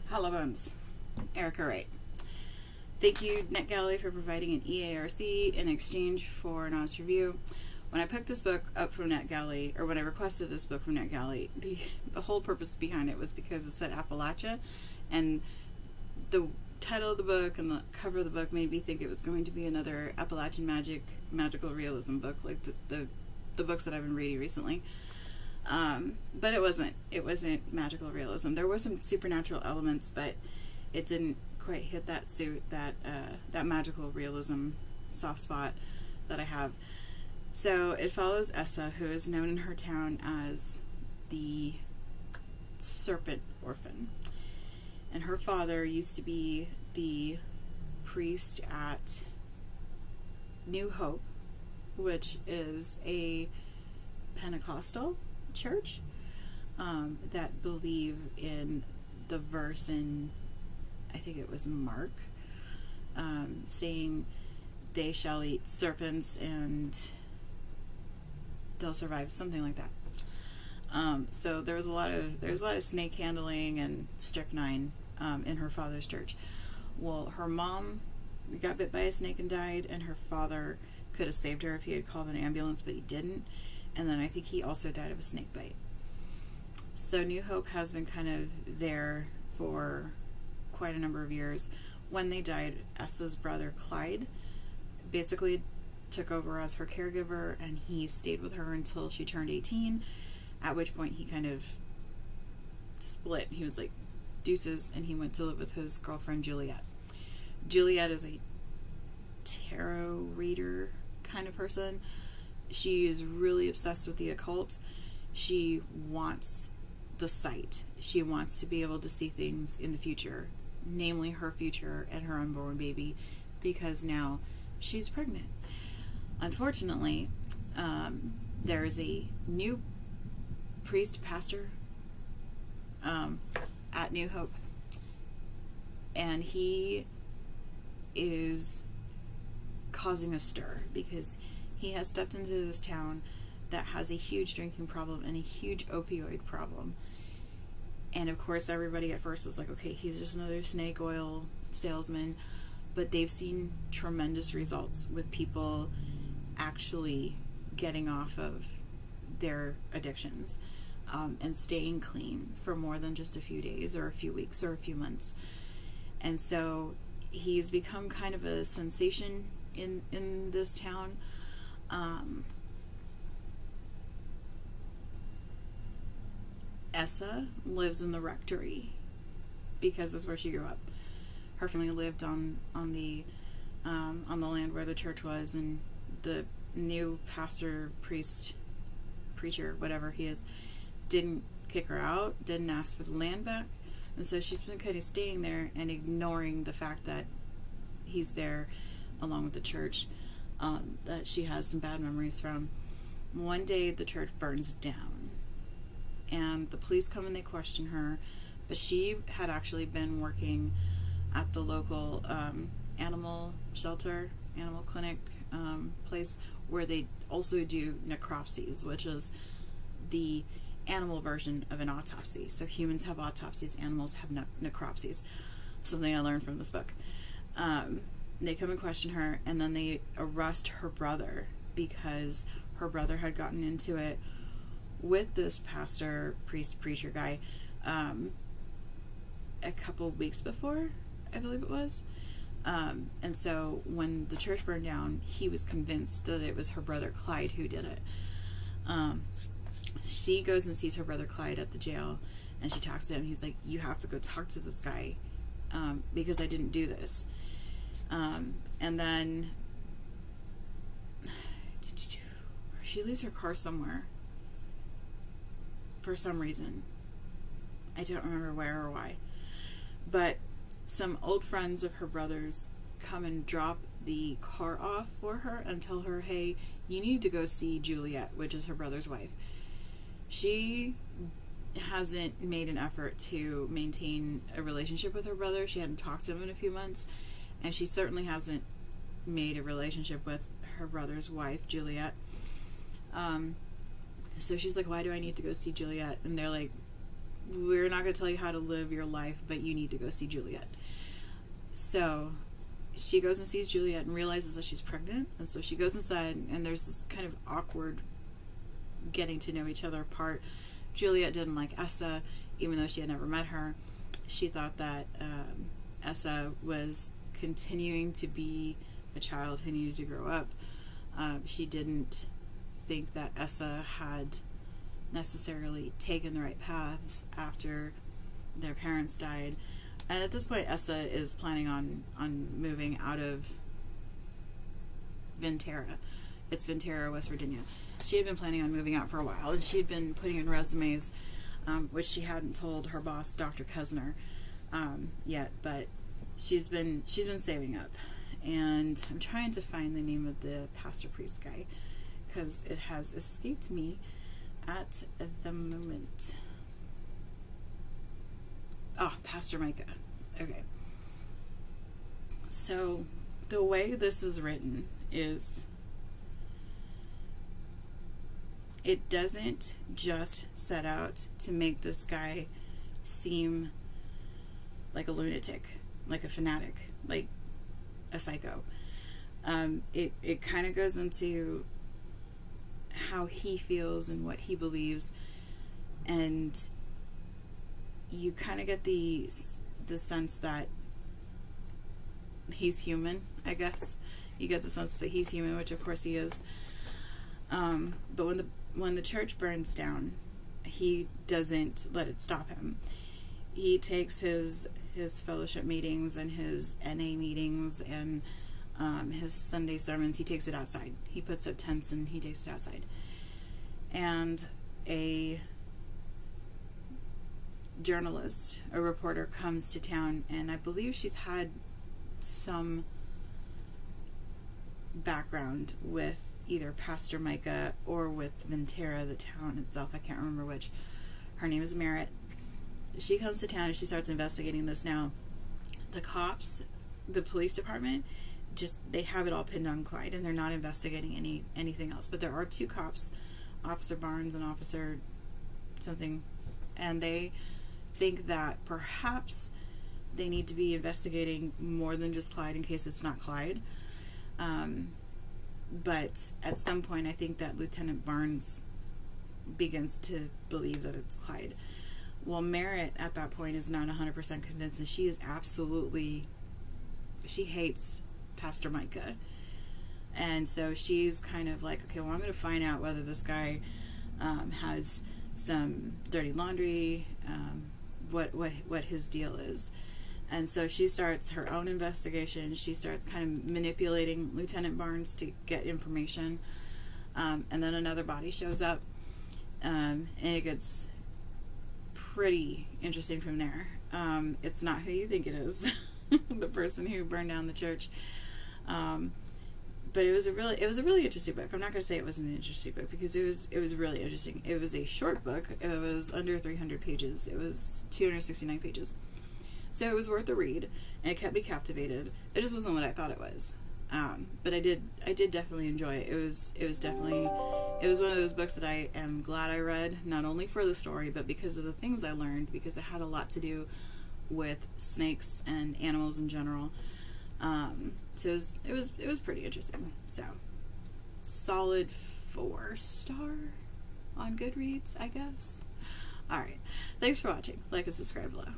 Hello, Bones. Erica Wright. Thank you, NetGalley, for providing an eARC in exchange for an honest review. When I picked this book up from NetGalley, or when I requested this book from NetGalley, the whole purpose behind it was because it said Appalachia, and the title of the book and the cover of the book made me think it was going to be another Appalachian magical realism book, like the books that I've been reading recently. But it wasn't. It wasn't magical realism. There were some supernatural elements, but it didn't quite hit that magical realism soft spot that I have. So it follows Essa, who is known in her town as the Serpent Orphan. And her father used to be the priest at New Hope, which is a Pentecostal church that believe in the verse in, I think it was Mark, saying they shall eat serpents and they'll survive, something like that. So there was a lot of snake handling and strychnine in her father's church. Well, her mom got bit by a snake and died, and her father could have saved her if he had called an ambulance, but he didn't. And then I think he also died of a snake bite. So New Hope has been kind of there for quite a number of years. When they died, Essa's brother Clyde basically took over as her caregiver, and he stayed with her until she turned 18, at which point he kind of split. He was like, deuces, and he went to live with his girlfriend Juliet. Juliet is a tarot reader kind of person. She is really obsessed with the occult. She wants the sight. She wants to be able to see things in the future, namely her future and her unborn baby, because now she's pregnant. Unfortunately, there is a new pastor at New Hope, and he is causing a stir because he has stepped into this town that has a huge drinking problem and a huge opioid problem. And of course everybody at first was like, okay, he's just another snake oil salesman, but they've seen tremendous results with people actually getting off of their addictions and staying clean for more than just a few days or a few weeks or a few months. And so he's become kind of a sensation in this town. Essa lives in the rectory because that's where she grew up. Her family lived on the land where the church was, and the new pastor, priest, preacher, whatever he is, didn't kick her out, didn't ask for the land back, and so she's been kind of staying there and ignoring the fact that he's there along with the church, that she has some bad memories from. One day the church burns down, and the police come and they question her, but she had actually been working at the local animal shelter, animal clinic place, where they also do necropsies, which is the animal version of an autopsy. So humans have autopsies, animals have necropsies. Something I learned from this book. They come and question her, and then they arrest her brother because her brother had gotten into it with this pastor, priest, preacher guy a couple weeks before, I believe it was. And so when the church burned down, he was convinced that it was her brother Clyde who did it. She goes and sees her brother Clyde at the jail, and she talks to him. He's like, you have to go talk to this guy because I didn't do this. And then she leaves her car somewhere for some reason. I don't remember where or why. But some old friends of her brother's come and drop the car off for her and tell her, hey, you need to go see Juliet, which is her brother's wife. She hasn't made an effort to maintain a relationship with her brother. She hadn't talked to him in a few months, and she certainly hasn't made a relationship with her brother's wife, Juliet. So she's like, why do I need to go see Juliet? And they're like, we're not going to tell you how to live your life, but you need to go see Juliet. So she goes and sees Juliet and realizes that she's pregnant, and so she goes inside, and there's this kind of awkward getting to know each other part. Juliet didn't like Essa, even though she had never met her. She thought that Essa was continuing to be a child who needed to grow up. She didn't think that Essa had necessarily taken the right paths after their parents died. And at this point, Essa is planning on moving out of Ventura. It's Ventura, West Virginia. She had been planning on moving out for a while, and she had been putting in resumes, which she hadn't told her boss, Dr. Kuzner, yet. But she's been saving up, and I'm trying to find the name of the pastor priest guy because it has escaped me at the moment. Oh, Pastor Micah. Okay. So the way this is written is, it doesn't just set out to make this guy seem like a lunatic, like a fanatic, like a psycho. It kind of goes into how he feels and what he believes, and you kind of get the sense that he's human, I guess. You get the sense that he's human, which of course he is. But when the church burns down, he doesn't let it stop him. He takes his fellowship meetings and his NA meetings and his Sunday sermons, he takes it outside. He puts up tents and he takes it outside. And a journalist, a reporter, comes to town, and I believe she's had some background with either Pastor Micah or with Ventura, the town itself. I can't remember which. Her name is Merritt. She comes to town and she starts investigating this. Now, the cops, the police department, they have it all pinned on Clyde, and they're not investigating anything else. But there are two cops, Officer Barnes and Officer something, and they think that perhaps they need to be investigating more than just Clyde in case it's not Clyde. But at some point, I think that Lieutenant Barnes begins to believe that it's Clyde. Well, Merritt at that point is not 100% convinced, and she is she hates Pastor Micah. And so she's kind of like, okay, well, I'm going to find out whether this guy has some dirty laundry, what his deal is. And so she starts her own investigation. She starts kind of manipulating Lieutenant Barnes to get information. And then another body shows up. And it gets pretty interesting from there. It's not who you think it is, the person who burned down the church. But it was a really interesting book. I'm not going to say it wasn't an interesting book, because it was really interesting. It was a short book. It was under 300 pages. It was 269 pages. So it was worth a read, and it kept me captivated. It just wasn't what I thought it was. But I did definitely enjoy it. It was one of those books that I am glad I read, not only for the story, but because of the things I learned, because it had a lot to do with snakes and animals in general. So it was pretty interesting. So solid 4-star on Goodreads, I guess. Alright, thanks for watching. Like and subscribe below.